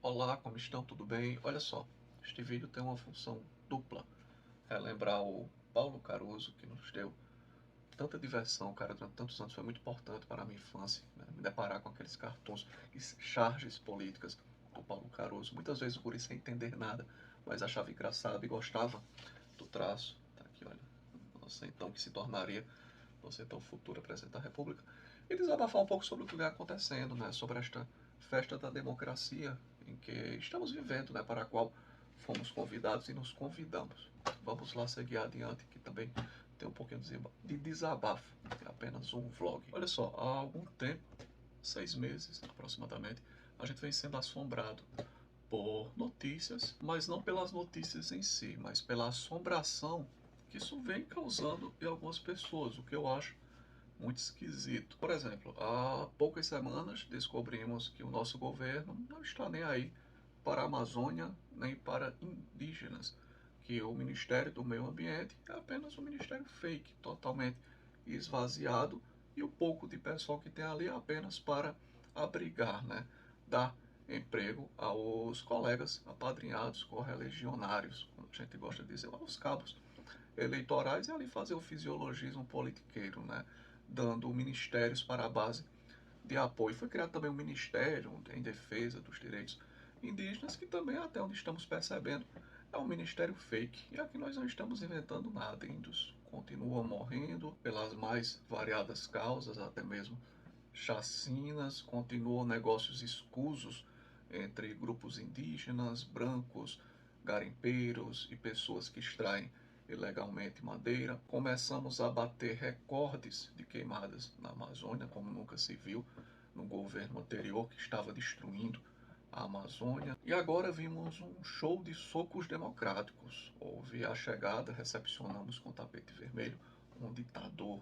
Olá, como estão? Tudo bem? Olha só, este vídeo tem uma função dupla. Relembrar o Paulo Caruso, que nos deu tanta diversão, cara, durante tantos anos. Foi muito importante para a minha infância, né? Me deparar com aqueles cartoons e charges políticas do Paulo Caruso. Muitas vezes por isso sem entender nada, mas achava engraçado e gostava do traço. Tá aqui, olha. Nossa, então que se tornaria você então futura presidente da República, e desabafar um pouco sobre o que vem acontecendo, né, sobre esta festa da democracia em que estamos vivendo, né, para a qual fomos convidados e nos convidamos. Vamos lá seguir adiante, que também tem um pouquinho de desabafo, é apenas um vlog. Olha só, há algum tempo, 6 meses aproximadamente, a gente vem sendo assombrado por notícias, mas não pelas notícias em si, mas pela assombração que isso vem causando em algumas pessoas, o que eu acho muito esquisito. Por exemplo, há poucas semanas descobrimos que o nosso governo não está nem aí para a Amazônia nem para indígenas, que o Ministério do Meio Ambiente é apenas um ministério fake, totalmente esvaziado, e o pouco de pessoal que tem ali é apenas para abrigar, né, dar emprego aos colegas apadrinhados, correligionários, como a gente gosta de dizer, aos cabos eleitorais, e ali fazer o fisiologismo politiqueiro, né, dando ministérios para a base de apoio. Foi criado também um ministério em defesa dos direitos indígenas, que também, até onde estamos percebendo, é um ministério fake. E aqui nós não estamos inventando nada. Índios continuam morrendo pelas mais variadas causas, até mesmo chacinas, continuam negócios escusos entre grupos indígenas, brancos, garimpeiros e pessoas que extraem ilegalmente madeira. Começamos a bater recordes de queimadas na Amazônia, como nunca se viu no governo anterior, que estava destruindo a Amazônia. E agora vimos um show de socos democráticos. Houve a chegada, recepcionamos com tapete vermelho um ditador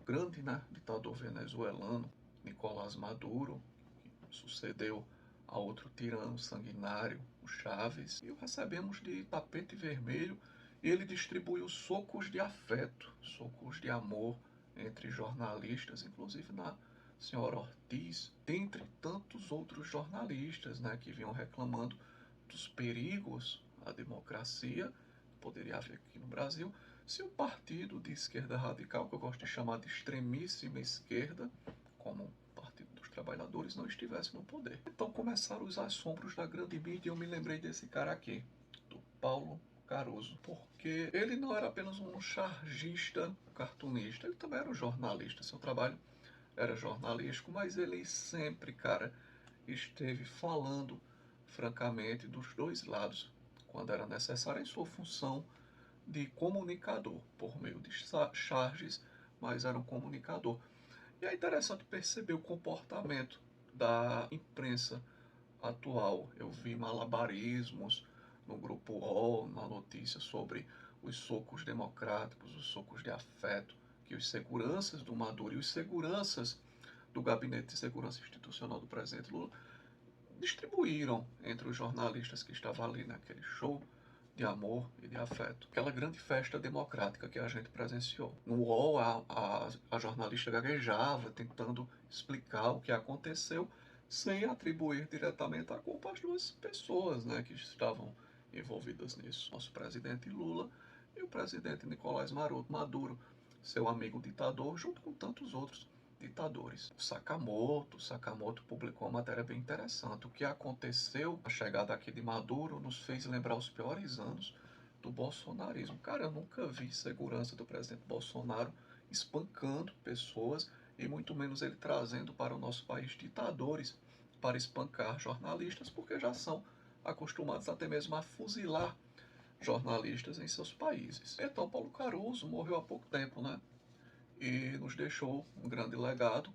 grande, né? Ditador venezuelano, Nicolás Maduro, que sucedeu a outro tirano sanguinário, o Chaves, e o recebemos de tapete vermelho, e ele distribuiu socos de afeto, socos de amor entre jornalistas, inclusive na senhora Ortiz, dentre tantos outros jornalistas, né, que vinham reclamando dos perigos à democracia que poderia haver aqui no Brasil, se o partido de esquerda radical, que eu gosto de chamar de extremíssima esquerda, como o Partido dos Trabalhadores, não estivesse no poder. Então começaram os assombros da grande mídia, e eu me lembrei desse cara aqui, do Paulo Caruso, porque ele não era apenas um chargista cartunista, ele também era um jornalista. Seu trabalho era jornalístico, mas ele sempre, cara, esteve falando francamente dos dois lados, quando era necessário, em sua função de comunicador, por meio de charges, mas era um comunicador. E é interessante perceber o comportamento da imprensa atual. Eu vi malabarismos no grupo O, na notícia, sobre os socos democráticos, os socos de afeto, que os seguranças do Maduro e os seguranças do Gabinete de Segurança Institucional do presidente Lula distribuíram entre os jornalistas que estavam ali naquele show de amor e de afeto. Aquela grande festa democrática que a gente presenciou. No UOL, a jornalista gaguejava, tentando explicar o que aconteceu, sem atribuir diretamente a culpa às duas pessoas, né, que estavam envolvidas nisso. Nosso presidente Lula e o presidente Nicolás Maduro, seu amigo ditador, junto com tantos outros ditadores. Sakamoto publicou uma matéria bem interessante. O que aconteceu, a chegada aqui de Maduro, nos fez lembrar os piores anos do bolsonarismo. Cara, eu nunca vi segurança do presidente Bolsonaro espancando pessoas, e muito menos ele trazendo para o nosso país ditadores para espancar jornalistas, porque já são acostumados até mesmo a fuzilar jornalistas em seus países. Então, Paulo Caruso morreu há pouco tempo, né? E nos deixou um grande legado.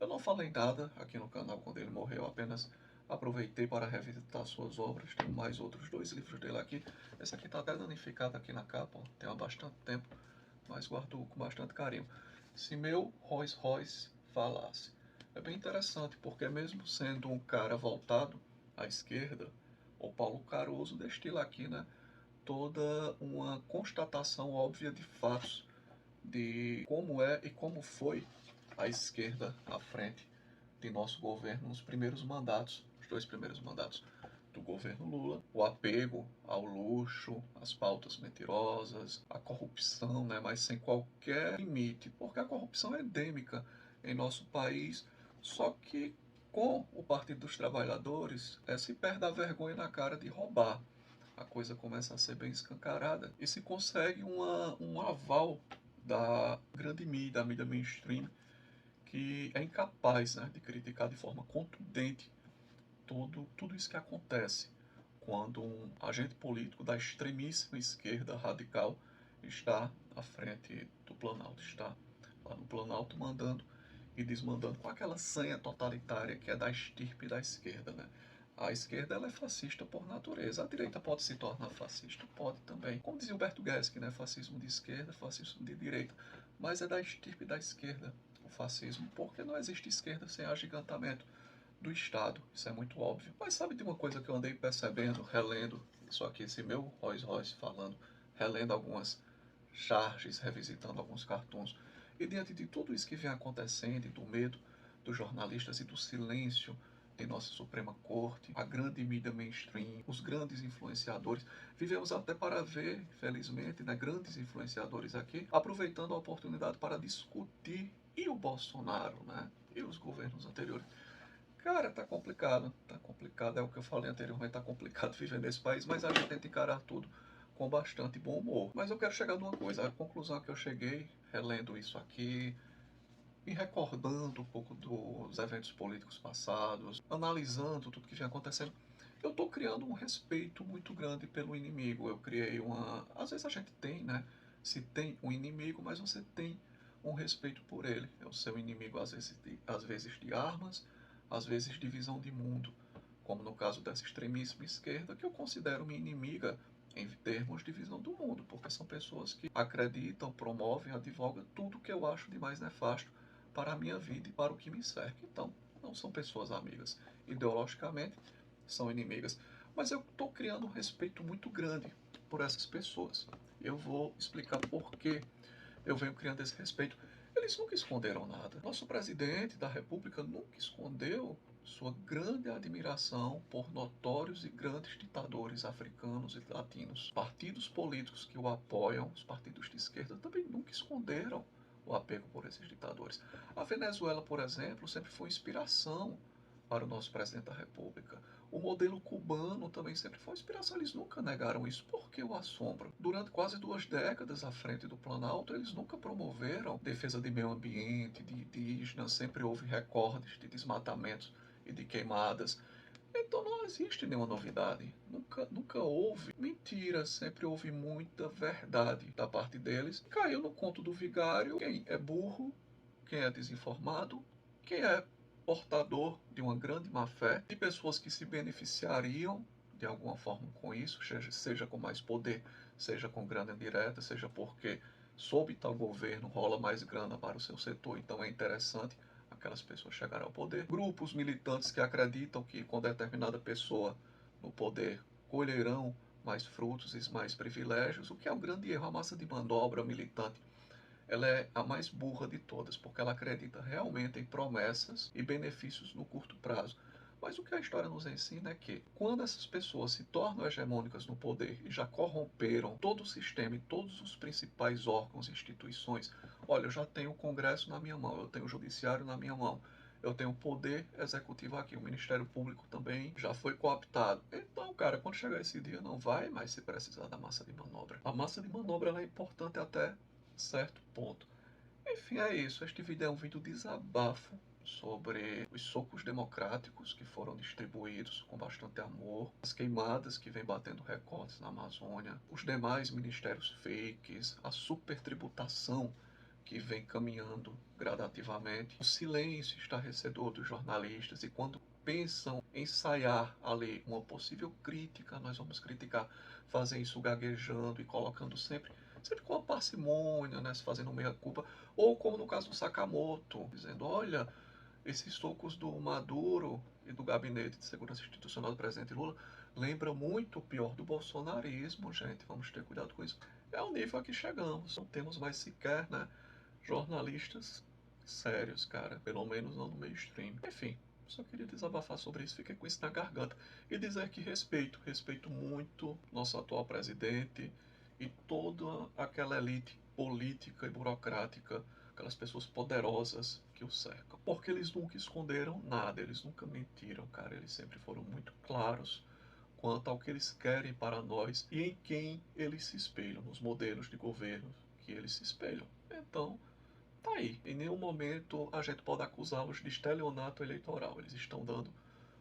Eu não falei nada aqui no canal quando ele morreu, apenas aproveitei para revisitar suas obras. Tenho mais outros 2 livros dele aqui. Esse aqui está até danificado aqui na capa, ó. Tem há bastante tempo, mas guardo com bastante carinho. Se meu Rolls Royce falasse. É bem interessante, porque mesmo sendo um cara voltado à esquerda, o Paulo Caruso destila aqui, né, toda uma constatação óbvia de fatos de como é e como foi a esquerda à frente de nosso governo nos primeiros mandatos os 2 primeiros mandatos do governo Lula, o apego ao luxo, às pautas mentirosas, à corrupção, né, mas sem qualquer limite, porque a corrupção é endêmica em nosso país, só que com o Partido dos Trabalhadores se perde a vergonha na cara de roubar. A coisa começa a ser bem escancarada e se consegue um aval da grande mídia, da mídia mainstream, que é incapaz, né, de criticar de forma contundente tudo isso que acontece quando um agente político da extremíssima esquerda radical está à frente do Planalto, está lá no Planalto mandando e desmandando com aquela sanha totalitária que é da estirpe da esquerda, né? A esquerda ela é fascista por natureza. A direita pode se tornar fascista? Pode também. Como dizia Humberto Gelsky, né? Fascismo de esquerda, fascismo de direita. Mas é da estirpe da esquerda o fascismo, porque não existe esquerda sem agigantamento do Estado. Isso é muito óbvio. Mas sabe de uma coisa que eu andei percebendo, relendo isso aqui, esse meu Rolls Royce falando, relendo algumas charges, revisitando alguns cartoons, e diante de tudo isso que vem acontecendo, e do medo dos jornalistas e do silêncio de nossa Suprema Corte, a grande mídia mainstream, os grandes influenciadores, vivemos até para ver, felizmente, né, grandes influenciadores aqui, aproveitando a oportunidade para discutir e o Bolsonaro, né, e os governos anteriores. Cara, tá complicado, é o que eu falei anteriormente, tá complicado viver nesse país, mas a gente tenta encarar tudo com bastante bom humor. Mas eu quero chegar numa coisa, a conclusão que eu cheguei, relendo isso aqui, me recordando um pouco dos eventos políticos passados, analisando tudo que vem acontecendo, eu tô criando um respeito muito grande pelo inimigo. Eu criei uma... Às vezes a gente tem, né? Se tem um inimigo, mas você tem um respeito por ele. É o seu inimigo, às vezes de armas, às vezes de visão de mundo, como no caso dessa extremíssima esquerda, que eu considero minha inimiga em termos de visão do mundo, porque são pessoas que acreditam, promovem, advogam tudo que eu acho de mais nefasto para a minha vida e para o que me cerca. Então, não são pessoas amigas. Ideologicamente, são inimigas. Mas eu estou criando um respeito muito grande por essas pessoas. Eu vou explicar por que eu venho criando esse respeito. Eles nunca esconderam nada. Nosso presidente da República nunca escondeu sua grande admiração por notórios e grandes ditadores africanos e latinos. Partidos políticos que o apoiam, os partidos de esquerda, também nunca esconderam o apego por esses ditadores. A Venezuela, por exemplo, sempre foi inspiração para o nosso presidente da República. O modelo cubano também sempre foi inspiração, eles nunca negaram isso. Por que o assombro? Durante quase 2 décadas à frente do Planalto, eles nunca promoveram defesa de meio ambiente, de indígenas, sempre houve recordes de desmatamentos e de queimadas. Então não existe nenhuma novidade. Nunca houve mentira, sempre houve muita verdade da parte deles. Caiu no conto do vigário quem é burro, quem é desinformado, quem é portador de uma grande má-fé, de pessoas que se beneficiariam de alguma forma com isso, seja com mais poder, seja com grana indireta, seja porque sob tal governo rola mais grana para o seu setor, então é interessante aquelas pessoas chegarem ao poder. Grupos militantes que acreditam que com determinada pessoa no poder colherão mais frutos e mais privilégios, o que é um grande erro. A massa de manobra militante ela é a mais burra de todas, porque ela acredita realmente em promessas e benefícios no curto prazo. Mas o que a história nos ensina é que, quando essas pessoas se tornam hegemônicas no poder e já corromperam todo o sistema e todos os principais órgãos e instituições, olha, eu já tenho o Congresso na minha mão, eu tenho o Judiciário na minha mão, eu tenho o Poder Executivo aqui, o Ministério Público também já foi cooptado. Então, cara, quando chegar esse dia, não vai mais se precisar da massa de manobra. A massa de manobra ela é importante até certo ponto. Enfim, é isso. Este vídeo é um vídeo desabafo sobre os socos democráticos que foram distribuídos com bastante amor, as queimadas que vem batendo recordes na Amazônia, os demais ministérios fakes, a supertributação que vem caminhando gradativamente, o silêncio estarrecedor dos jornalistas e quando pensam ensaiar ali uma possível crítica, nós vamos criticar, fazem isso gaguejando e colocando sempre com a parcimônia, né, se fazendo meia-culpa, ou como no caso do Sakamoto, dizendo, olha, esses socos do Maduro e do Gabinete de Segurança Institucional do presidente Lula lembram muito o pior do bolsonarismo, gente, vamos ter cuidado com isso. É o nível a que chegamos, não temos mais sequer, né, jornalistas sérios, cara, pelo menos não no mainstream. Enfim, Só queria desabafar sobre isso, fiquei com isso na garganta. E dizer que respeito muito nosso atual presidente e toda aquela elite política e burocrática, aquelas pessoas poderosas que o cercam. Porque eles nunca esconderam nada, eles nunca mentiram, cara. Eles sempre foram muito claros quanto ao que eles querem para nós e em quem eles se espelham, nos modelos de governo que eles se espelham. Então, tá aí. Em nenhum momento a gente pode acusá-los de estelionato eleitoral. Eles estão dando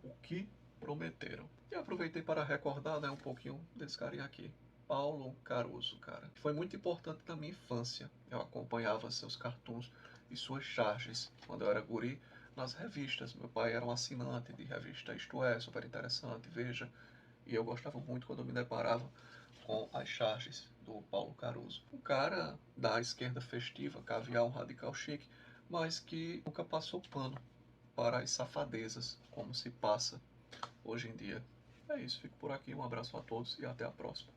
o que prometeram. E aproveitei para recordar, né, um pouquinho desse carinha aqui. Paulo Caruso, cara. Foi muito importante na minha infância. Eu acompanhava seus cartoons e suas charges quando eu era guri nas revistas. Meu pai era um assinante de revista Isto É, super interessante, Veja. E eu gostava muito quando eu me deparava com as charges do Paulo Caruso. Um cara da esquerda festiva, caviar, um radical chique, mas que nunca passou pano para as safadezas, como se passa hoje em dia. É isso, fico por aqui, um abraço a todos e até a próxima.